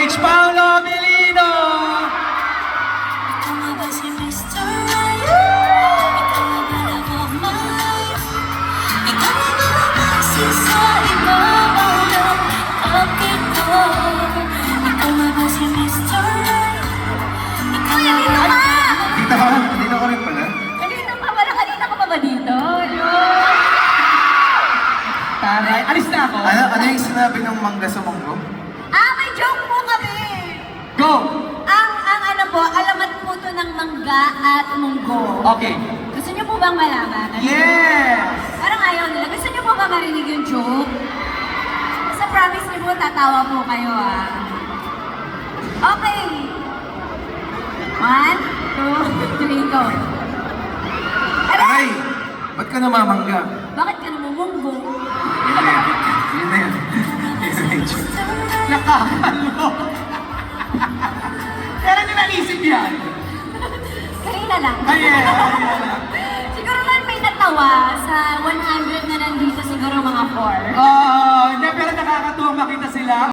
stage, Paolo Abilino! Ikaw nga ba si Mr. Right? Ikaw nga ba love of my life? Ikaw nga ba nagsisi sa ibabaw ng kapit ko? Ikaw nga ba si Mr. Right? Ikaw nga ba? Dito ko rin pala. Kanina pa wala, kanina ka pa ba dito? Taray, alis na ako. Ano yung sinabi ng mangga sa monggo? May joke po kami! Go! Ang ano po, alamat po to ng mangga at munggo. Okay. Gusto niyo po bang malaman? Yes! Parang ayaw nila. Gusto niyo po ba marinig yung joke? Sa promise niyo po, tatawa po kayo Okay. 1, 2, 3, go. Aray! Ba't ka namamangga? Bakit ka namumunggo? Yun na yun. Nakakalo. Kailan nyo naisip yan? Kanina lang. Ayan.